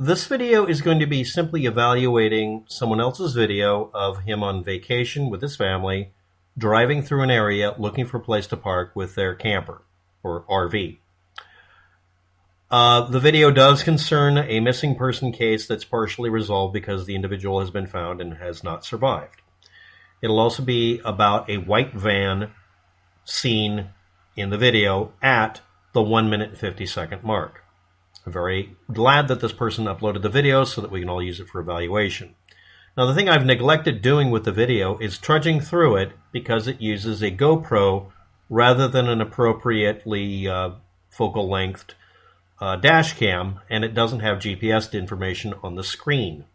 This video is going to be simply evaluating someone else's video of him on vacation with his family, driving through an area looking for a place to park with their camper or RV. The video does concern a missing person case that's partially resolved because the individual has been found and has not survived. It'll also be about a white van seen in the video at the 1 minute and 50 second mark. I'm very glad that this person uploaded the video so that we can all use it for evaluation. Now, the thing I've neglected doing with the video is trudging through it because it uses a GoPro rather than an appropriately focal-lengthed dash cam, and it doesn't have GPS information on the screen.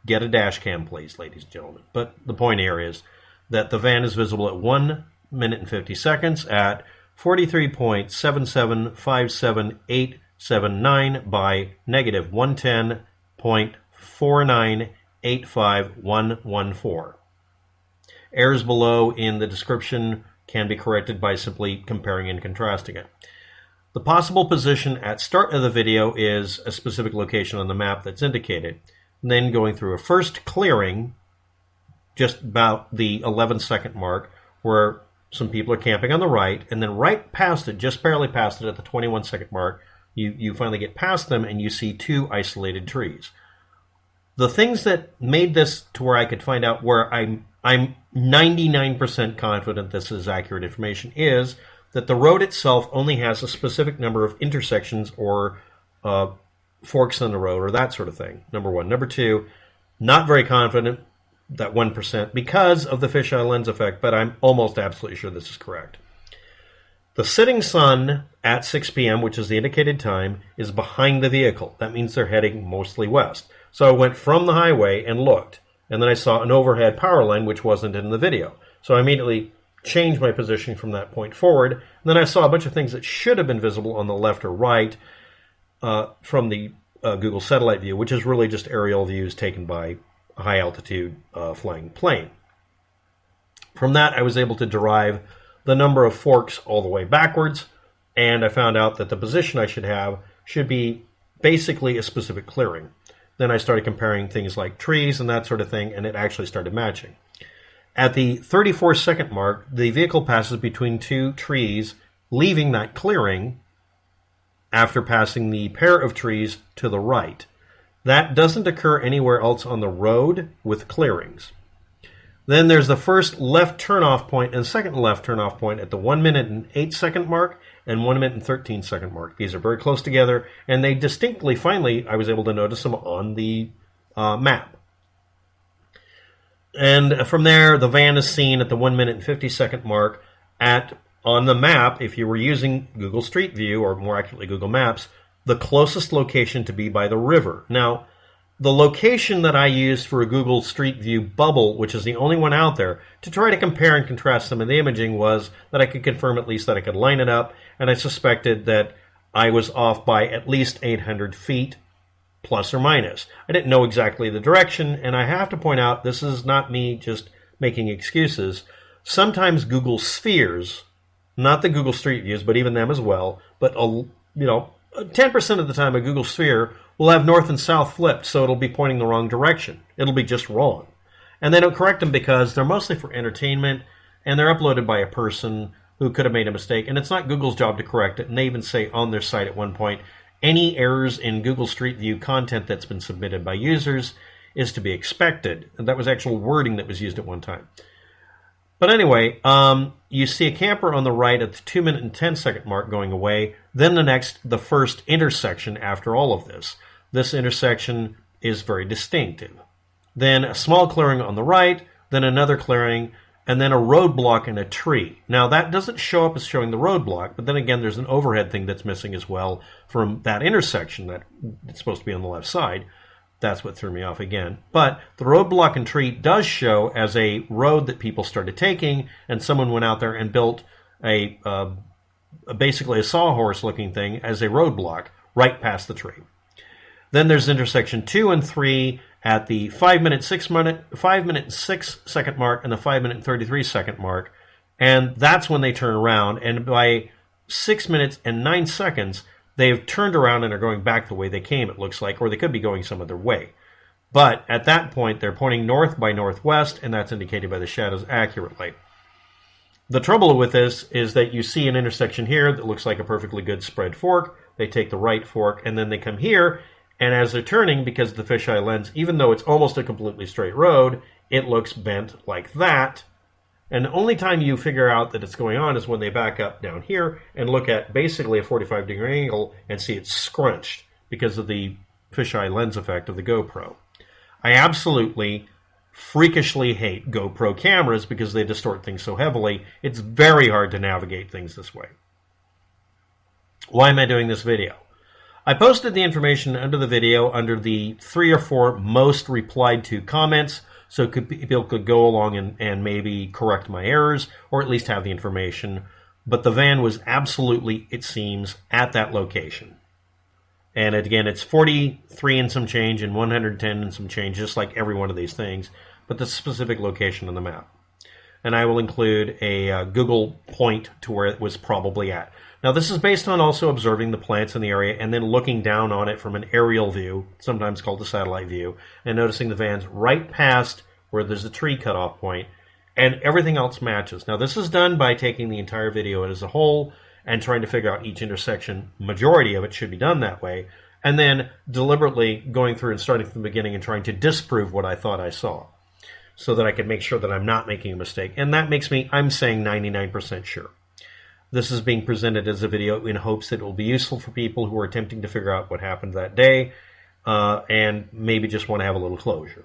Get a dash cam, please, ladies and gentlemen. But the point here is that the van is visible at 1 minute and 50 seconds at 43.7757879 by negative 110.4985114. Errors below in the description can be corrected by simply comparing and contrasting it. The possible position at start of the video is a specific location on the map that's indicated. And then going through a first clearing, just about the 11-second mark, where some people are camping on the right, and then right past it, just barely past it at the 21-second mark, you finally get past them and you see two isolated trees. The things that made this to where I could find out where I'm 99% confident this is accurate information is that the road itself only has a specific number of intersections or forks in the road or that sort of thing, number one. Number two, not very confident, that 1%, because of the fisheye lens effect, but I'm almost absolutely sure this is correct. The setting sun at 6 p.m., which is the indicated time, is behind the vehicle. That means they're heading mostly west. So I went from the highway and looked, and then I saw an overhead power line, which wasn't in the video. So I immediately changed my position from that point forward. And then I saw a bunch of things that should have been visible on the left or right from the Google satellite view, which is really just aerial views taken by a high-altitude flying plane. From that, I was able to derive the number of forks all the way backwards, and I found out that the position I should have should be basically a specific clearing. Then I started comparing things like trees and that sort of thing, and it actually started matching. At the 34-second mark, the vehicle passes between two trees, leaving that clearing after passing the pair of trees to the right. That doesn't occur anywhere else on the road with clearings. Then there's the first left turnoff point and second left turnoff point at the 1 minute and 8 second mark and 1 minute and 13 second mark. These are very close together, and they distinctly, finally, I was able to notice them on the map. And from there, the van is seen at the 1 minute and 50 second mark on the map, if you were using Google Street View, or more accurately Google Maps, the closest location to be by the river. Now, the location that I used for a Google Street View bubble, which is the only one out there, to try to compare and contrast some of the imaging was that I could confirm at least that I could line it up, and I suspected that I was off by at least 800 feet, plus or minus. I didn't know exactly the direction, and I have to point out, this is not me just making excuses. Sometimes Google spheres, not the Google Street Views, but even them as well, but 10% of the time a Google sphere will have north and south flipped, so it'll be pointing the wrong direction. It'll be just wrong. And they don't correct them because they're mostly for entertainment, and they're uploaded by a person who could have made a mistake, and it's not Google's job to correct it. And they even say on their site at one point, any errors in Google Street View content that's been submitted by users is to be expected. And that was actual wording that was used at one time. But anyway, you see a camper on the right at the 2 minute and 10 second mark going away. Then the first intersection after all of this. This intersection is very distinctive. Then a small clearing on the right, then another clearing, and then a roadblock and a tree. Now, that doesn't show up as showing the roadblock, but then again, there's an overhead thing that's missing as well from that intersection that it's supposed to be on the left side. That's what threw me off again. But the roadblock and tree does show as a road that people started taking, and someone went out there and built basically a sawhorse-looking thing as a roadblock right past the tree. Then there's intersection 2 and 3 at the 5 minute 6 second mark and the 5 minute 33 second mark. And that's when they turn around. And by 6 minutes and 9 seconds, they've turned around and are going back the way they came, it looks like, or they could be going some other way. But at that point, they're pointing north by northwest, and that's indicated by the shadows accurately. The trouble with this is that you see an intersection here that looks like a perfectly good spread fork. They take the right fork, and then they come here, and as they're turning, because of the fisheye lens, even though it's almost a completely straight road, it looks bent like that. And the only time you figure out that it's going on is when they back up down here and look at basically a 45-degree angle and see it's scrunched because of the fisheye lens effect of the GoPro. I absolutely freakishly hate GoPro cameras because they distort things so heavily. It's very hard to navigate things this way. Why am I doing this video? I posted the information under the video under the 3 or 4 most replied to comments, so people could go along and maybe correct my errors, or at least have the information. But the van was absolutely, it seems, at that location. And again, it's 43 and some change and 110 and some change, just like every one of these things, but the specific location on the map. And I will include a Google point to where it was probably at. Now, this is based on also observing the plants in the area and then looking down on it from an aerial view, sometimes called the satellite view, and noticing the van's right past where there's a tree cutoff point, and everything else matches. Now, this is done by taking the entire video as a whole and trying to figure out each intersection. Majority of it should be done that way, and then deliberately going through and starting from the beginning and trying to disprove what I thought I saw so that I could make sure that I'm not making a mistake. And that makes me, I'm saying 99% sure. This is being presented as a video in hopes that it will be useful for people who are attempting to figure out what happened that day and maybe just want to have a little closure.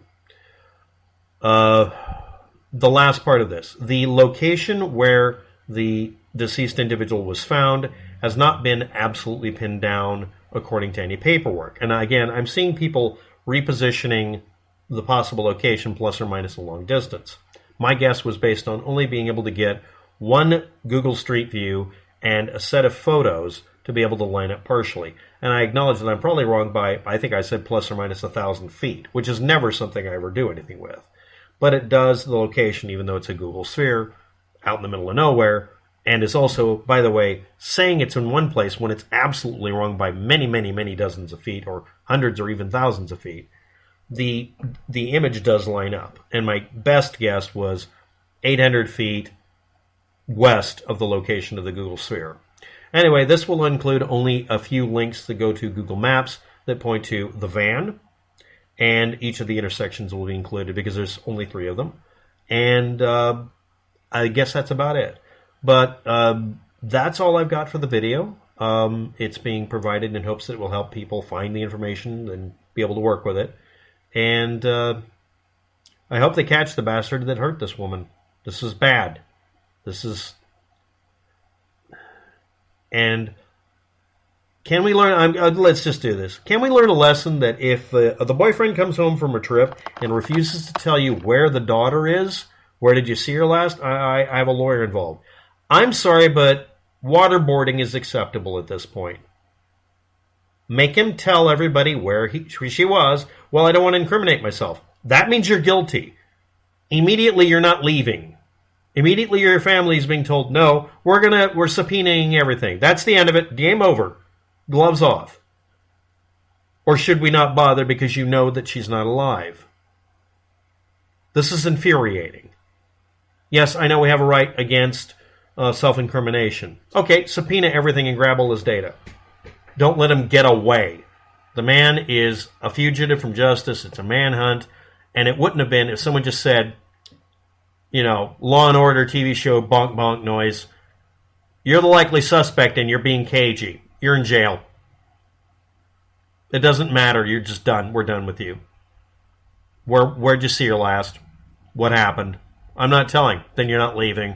The last part of this, the location where the deceased individual was found has not been absolutely pinned down according to any paperwork. And again, I'm seeing people repositioning the possible location plus or minus a long distance. My guess was based on only being able to get one Google Street View and a set of photos to be able to line up partially. And I acknowledge that I'm probably wrong by, I think I said plus or minus 1,000 feet, which is never something I ever do anything with. But it does the location, even though it's a Google sphere out in the middle of nowhere, and is also, by the way, saying it's in one place when it's absolutely wrong by many, many, many dozens of feet, or hundreds or even thousands of feet. The image does line up, and my best guess was 800 feet west of the location of the Google sphere. Anyway, this will include only a few links that go to Google Maps that point to the van, and each of the intersections will be included because there's only 3 of them. And I guess that's about it. But that's all I've got for the video. It's being provided in hopes that it will help people find the information and be able to work with it. And I hope they catch the bastard that hurt this woman. This is bad. This is... And... Can we learn, let's just do this. Can we learn a lesson that if the boyfriend comes home from a trip and refuses to tell you where the daughter is, where did you see her last? I have a lawyer involved. I'm sorry, but waterboarding is acceptable at this point. Make him tell everybody where she was. Well, I don't want to incriminate myself. That means you're guilty. Immediately, you're not leaving. Immediately, your family is being told, no, we're subpoenaing everything. That's the end of it. Game over. Gloves off. Or should we not bother because you know that she's not alive? This is infuriating. Yes, I know we have a right against self-incrimination. Okay, subpoena everything and grab all his data. Don't let him get away. The man is a fugitive from justice. It's a manhunt. And it wouldn't have been if someone just said, Law and Order TV show, bonk bonk noise. You're the likely suspect and you're being cagey. You're in jail. It doesn't matter. You're just done. We're done with you. Where'd you see her last? What happened? I'm not telling. Then you're not leaving.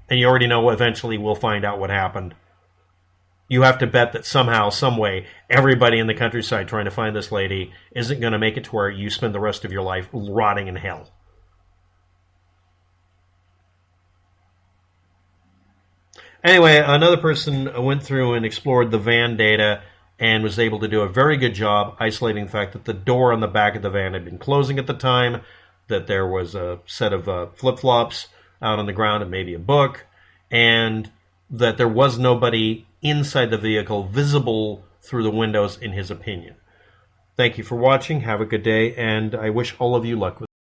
And you already know eventually we'll find out what happened. You have to bet that somehow, some way, everybody in the countryside trying to find this lady isn't going to make it to where you spend the rest of your life rotting in hell. Anyway, another person went through and explored the van data and was able to do a very good job isolating the fact that the door on the back of the van had been closing at the time, that there was a set of flip-flops out on the ground and maybe a book, and that there was nobody inside the vehicle visible through the windows in his opinion. Thank you for watching. Have a good day, and I wish all of you luck with